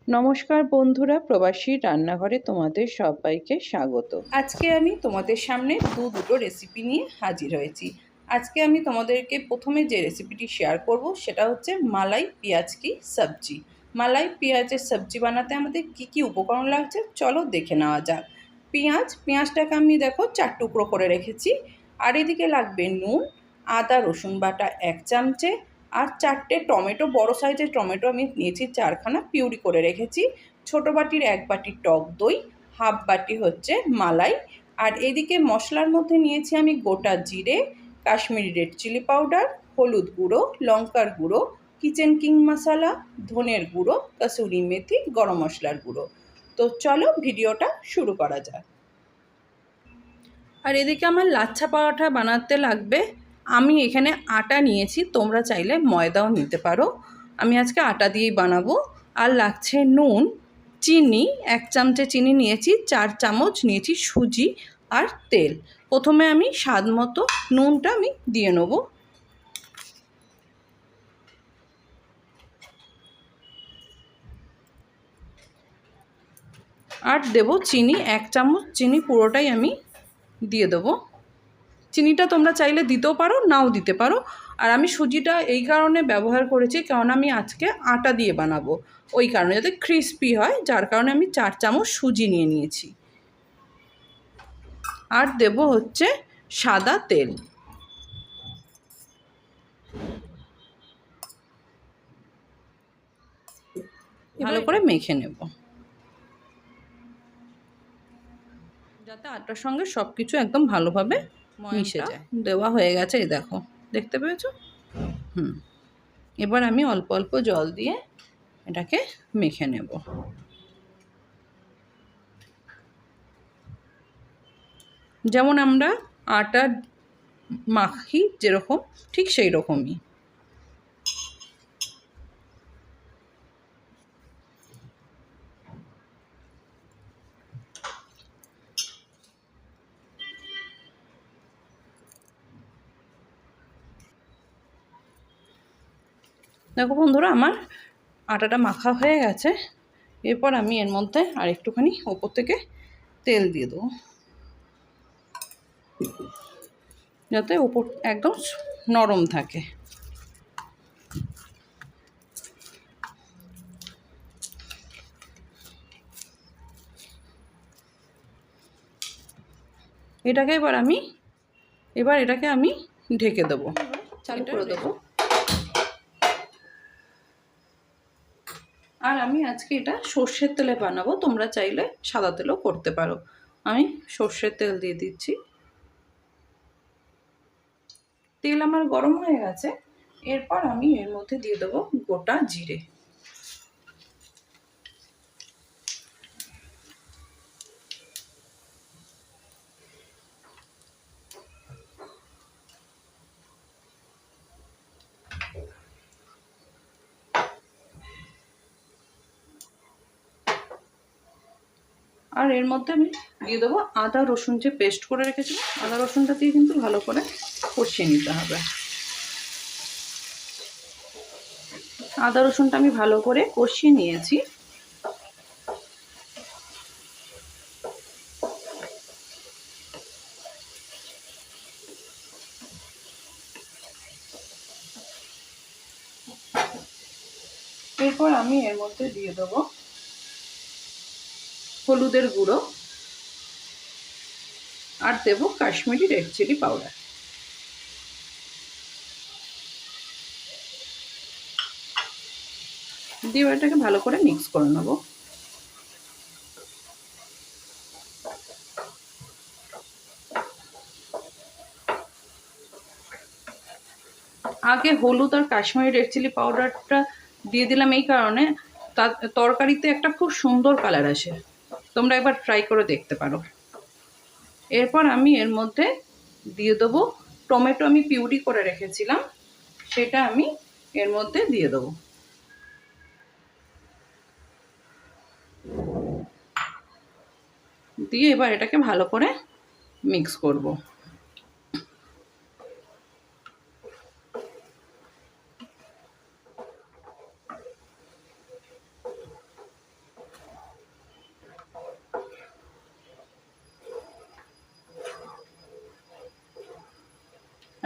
নমস্কার বন্ধুরা, প্রবাসী রান্নাঘরে তোমাদের সবাইকে স্বাগত। আজকে আমি তোমাদের সামনে দুটো রেসিপি নিয়ে হাজির হয়েছি। আজকে আমি তোমাদেরকে প্রথমে যে রেসিপিটি শেয়ার করব সেটা হচ্ছে মালাই পেঁয়াজ কি সবজি। মালাই পেঁয়াজের সবজি বানাতে আমাদের কি উপকরণ লাগছে চলো দেখে নেওয়া যাক। পেঁয়াজটাকে আমি দেখো 4 টুকরো করে রেখেছি। আর এদিকে লাগবে নুন, আদা রসুন বাটা 1 চামচে, আর 4টে টমেটো, বড় সাইজের টমেটো আমি নিয়েছি 4খানা, পিউরি করে রেখেছি। ছোটো বাটির 1 বাটি টক দই, হাফ বাটি হচ্ছে মালাই। আর এদিকে মশলার মধ্যে নিয়েছি আমি গোটা জিরে, কাশ্মীরি রেড চিলি পাউডার, হলুদ গুঁড়ো, লঙ্কার গুঁড়ো, কিচেন কিং মশলা, ধনের গুঁড়ো, কসুরি মেথি, গরম মশলার গুঁড়ো। তো চলো ভিডিওটা শুরু করা যাক। আর এদিকে আমার লাচ্ছা পরোটা বানাতে লাগবে। আমি এখানে আটা নিয়েছি, তোমরা চাইলে ময়দাও নিতে পারো। আমি আজকে আটা দিয়েই বানাবো। আর লাগছে নুন, চিনি, 1 চামচে চিনি নিয়েছি, 4 চামচ নিয়েছি সুজি, আর তেল। প্রথমে আমি স্বাদ মতো নুনটা আমি দিয়ে নেব। আর দেব চিনি, 1 চামচ চিনি পুরোটাই আমি দিয়ে দেবো। চিনিটা তোমরা চাইলে দিতেও পারো, নাও দিতে পারো। আর আমি সুজিটা এই কারণে ব্যবহার করেছি কারণ আমি আজকে আটা দিয়ে বানাবো, ওই কারণে যাতে ক্রিস্পি হয়, যার কারণে আমি 4 চামচ সুজি নিয়ে নিয়েছি। আর দেব হচ্ছে সাদা তেল। ভালো করে মেখে নেব যাতে আটার সঙ্গে সব কিছু একদম ভালোভাবে মিশে যায়। দেওয়া হয়ে গেছে, এই দেখো, দেখতে পেয়েছো? এবার আমি অল্প অল্প জল দিয়ে এটাকে মেখে নেব। যেমন আমরা আটা মাখি যেরকম, ঠিক সেই রকমই। দেখো বন্ধুরা, আমার আটাটা মাখা হয়ে গেছে। এরপর আমি এর মধ্যে আর একটুখানি ওপর থেকে তেল দিয়ে দেবো, যাতে ওপর একদম নরম থাকে। এটাকে আমি ঢেকে দেবো, চালু করে দেবো। আর আমি আজকে এটা সর্ষের তেলে বানাবো, তোমরা চাইলে সাদা তেলও করতে পারো। আমি সর্ষের তেল দিয়ে দিচ্ছি। তেল আমার গরম হয়ে গেছে। এরপর আমি এর মধ্যে দিয়ে দেবো গোটা জিরে। আর এর মধ্যে আমি দিয়ে দেবো আদা রসুন যে পেস্ট করে রেখেছিলাম, আদা রসুনটা দিয়ে কিন্তু ভালো করে কষিয়ে নিতে হবে। আদা রসুনটা আমি ভালো করে কষিয়ে নিয়েছি। এরপর আমি এর মধ্যে দিয়ে দেবো হলুদের গুঁড়ো, আর দেবো কাশ্মীরি রেড চিলি পাউডার। দিয়ে এটাকে ভালো করে মিক্স করে নেবো। আগে হলুদ আর কাশ্মীরি রেড চিলি পাউডারটা দিয়ে দিলাম এই কারণে, তার তরকারিতে একটা খুব সুন্দর কালার আসে। তোমরা একবার ট্রাই করে দেখতে পারো। এরপর আমি এর মধ্যে দিয়ে দেবো টমেটো, আমি পিউরি করে রেখেছিলাম, সেটা আমি এর মধ্যে দিয়ে দেবো। দিয়ে এবার এটাকে ভালো করে মিক্স করব।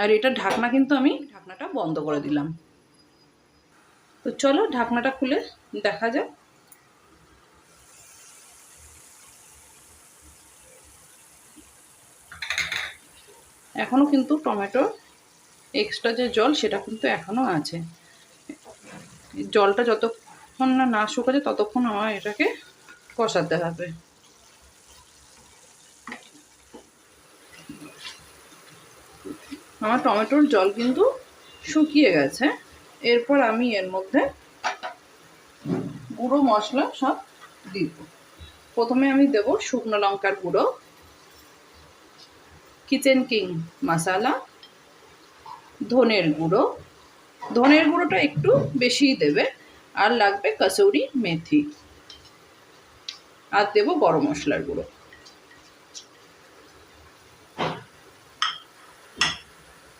আর এটা ঢাকনা কিন্তু আমি ঢাকনাটা বন্ধ করে দিলাম। তো চলো ঢাকনাটা খুলে দেখা যাক। এখনো কিন্তু টমেটোর এক্সট্রা যে জল সেটা কিন্তু এখনো আছে। জলটা যতক্ষণ না শুকাচ্ছে ততক্ষণ আমার এটাকে কষাতে হবে। আমার টমেটোর জল কিন্তু শুকিয়ে গেছে। এরপর আমি এর মধ্যে গুঁড়ো মশলা সব দিব। প্রথমে আমি দেব শুকনো লঙ্কার গুঁড়ো, কিচেন কিং মশলা, ধনের গুঁড়ো। ধনের গুঁড়োটা একটু বেশিই দেবে। আর লাগবে কসুরি মেথি। আর দেব গরম মশলার গুঁড়ো।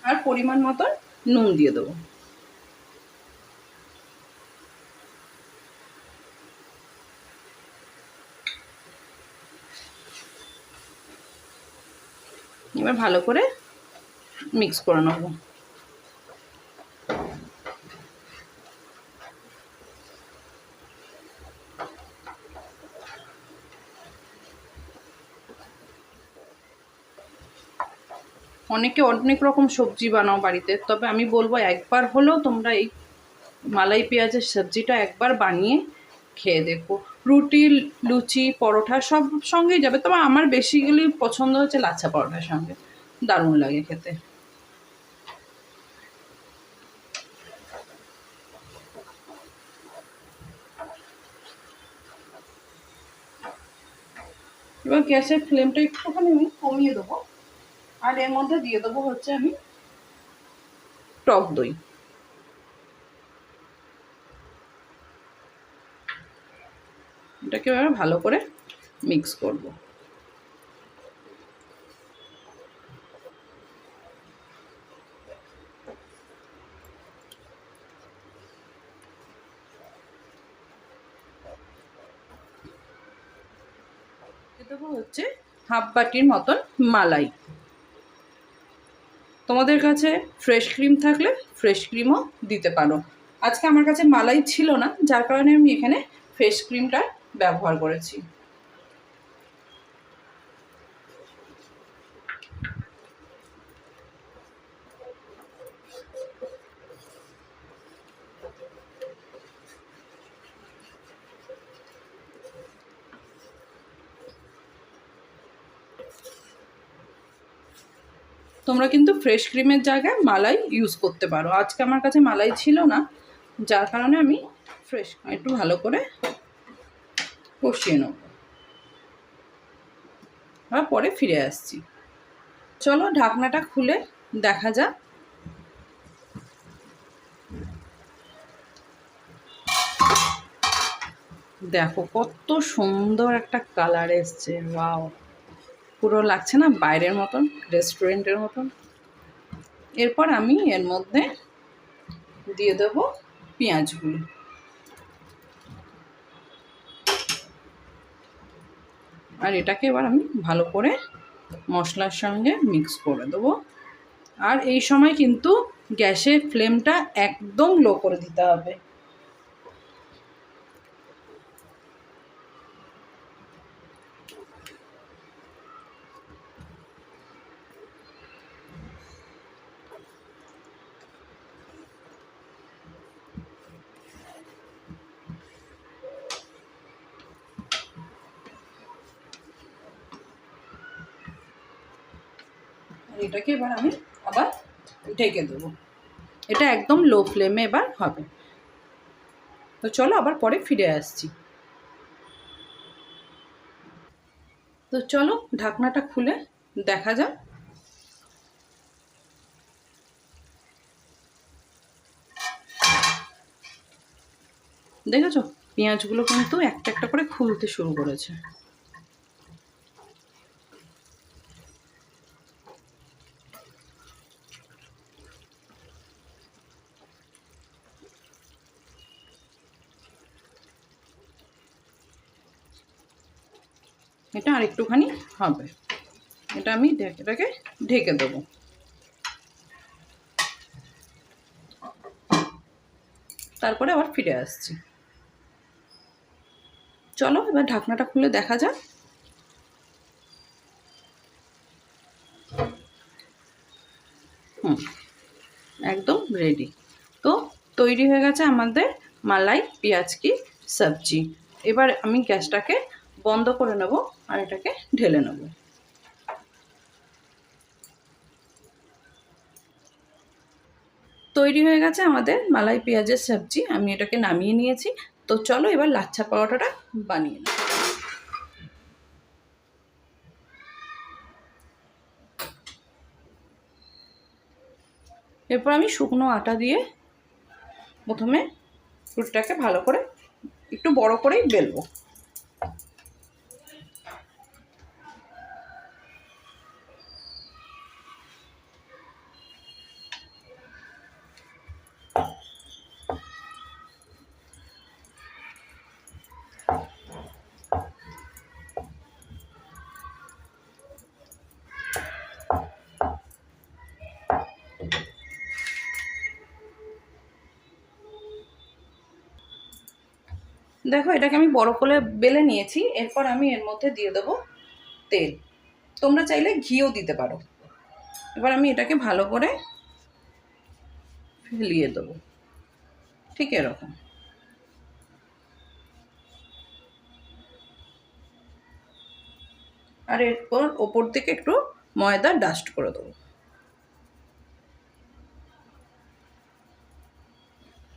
আর পরিমাণ মতন নুন দিয়ে দেবো। এবার ভালো করে মিক্স করে নেব। অনেকে অনেক রকম সবজি বানাও বাড়িতে, তবে আমি বলবো একবার হলেও তোমরা এই মালাই পেঁয়াজের সবজিটা একবার বানিয়ে খেয়ে দেখো। রুটি, লুচি, পরোটা সব সঙ্গেই যাবে। তবে আমার বেসিক্যালি পছন্দ হচ্ছে লাচ্ছা পরোটার সঙ্গে, দারুণ লাগে খেতে। এবার গ্যাসের ফ্লেমটা একটুখানি আমি কমিয়ে দেবো। আর এর মধ্যে দিয়ে দেবো হচ্ছে আমি টক দই। এটাকে এবার ভালো করে মিক্স করব। দেবো হচ্ছে হাফ বাটির মতন মালাই। তোমাদের কাছে ফ্রেশ ক্রিম থাকলে ফ্রেশ ক্রিমও দিতে পারো। আজকে আমার কাছে মালাই ছিল না, যার কারণে আমি এখানে ফ্রেশ ক্রিমটা ব্যবহার করেছি। তোমরা কিন্তু ফ্রেশ ক্রিমের জায়গায় মালাই ইউজ করতে পারো। আজকে আমার কাছে মালাই ছিল না, যার কারণে আমি ফ্রেশ একটু ভালো করে কষিয়ে নেব। আর পরে ফিরে আসছি। চলো ঢাকনাটা খুলে দেখা যাক। দেখো কত সুন্দর একটা কালার এসছে। ওয়াও, পুরো লাগছে না বাইরের মতন, রেস্টুরেন্টের মতন। এরপর আমি এর মধ্যে দিয়ে দেব পেঁয়াজগুলো। আর এটাকে এবার আমি ভালো করে মশলার সঙ্গে মিক্স করে দেবো। আর এই সময় কিন্তু গ্যাসের ফ্লেমটা একদম লো করে দিতে হবে। এটাকে এবার আমি আবার ঢেকে দেবো। এটা একদম লো ফ্লেমে এবার হবে। তো চলো আবার পরে ফিরে আসছি। তো চলো ঢাকনাটা খুলে দেখা যাক। দেখেছো পেঁয়াজগুলো কিন্তু একটা একটা করে খুলতে শুরু করেছে। এটা আর একটুখানি হবে। এটা আমি এটাকে ঢেকে দেবো। তারপরে আবার ফিরে আসছি। চলো এবার ঢাকনাটা খুলে দেখা যাক। একদম রেডি। তো তৈরি হয়ে গেছে আমাদের মালাই পেঁয়াজ কি সবজি। এবার আমি গ্যাসটাকে বন্ধ করে নেব আর এটাকে ঢেলে নেব। তৈরি হয়ে গেছে আমাদের মালাই পেঁয়াজের সবজি। আমি এটাকে নামিয়ে নিয়েছি। তো চলো এবার লাচ্ছা পরোটাটা বানিয়ে নেব। এরপর আমি শুকনো আটা দিয়ে প্রথমে রুটিটাকে ভালো করে একটু বড় করেই বেলবো। দেখো এটাকে আমি বড় করে বেলে নিয়েছি। এরপর আমি এর মধ্যে দিয়ে দেবো তেল। তোমরা চাইলে ঘিও দিতে পারো। এবার আমি এটাকে ভালো করে ফেলিয়ে দেবো, ঠিক এরকম। আর এরপর ওপর থেকে একটু ময়দা ডাস্ট করে দেবো।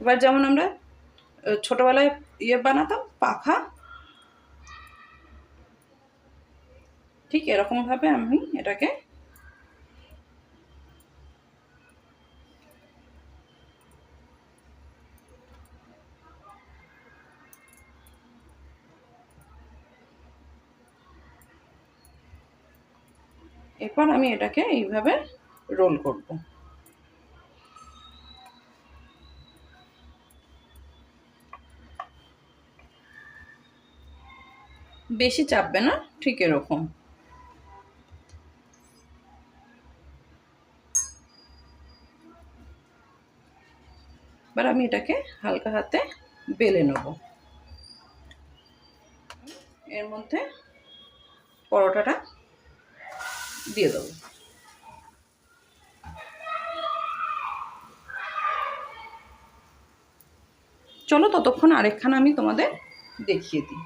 এবার যেমন আমরা ছোটোবেলায় বানাতাম পাখা, ঠিক এরকমভাবে আমি এটাকে এরপর আমি এটাকে এইভাবে রোল করব। বেশি চাপবে না, ঠিক এরকম। এবার আমি এটাকে হালকা হাতে বেলে নেব। এর মধ্যে পরোটাটা দিয়ে দেবো। চলো ততক্ষণ আরেকখানা আমি তোমাদের দেখিয়ে দিই।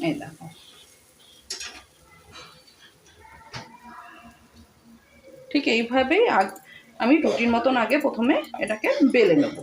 এই দেখো, ঠিক এইভাবেই আমি রুটির মতন আগে প্রথমে এটাকে বেলে নেব।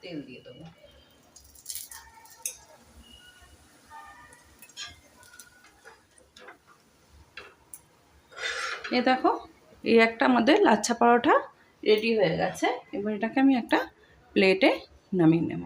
তেল দিয়ে দেবো। এই দেখো, এই একটা আমাদের লাচ্ছা পরোটা রেডি হয়ে গেছে। এবার এটাকে আমি একটা প্লেটে নামিয়ে নেব।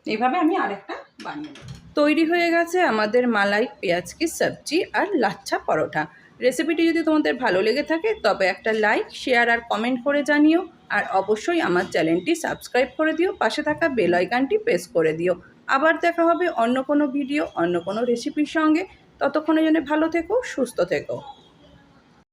এইভাবে আমি আরেকটা বানিয়ে নেব। তৈরি হয়ে গেছে আমাদের মালাই পেঁয়াজ কি সবজি আর লাচ্ছা পরোটা। রেসিপিটি যদি তোমাদের ভালো লেগে থাকে তবে একটা লাইক, শেয়ার আর কমেন্ট করে জানিও। আর অবশ্যই আমার চ্যানেলটি সাবস্ক্রাইব করে দিও, পাশে থাকা বেল আইকনটি প্রেস করে দিও। আবার দেখা হবে অন্য কোনো ভিডিও, অন্য কোনো রেসিপির সঙ্গে। ততক্ষণে জন্য ভালো থেকো, সুস্থ থেকো।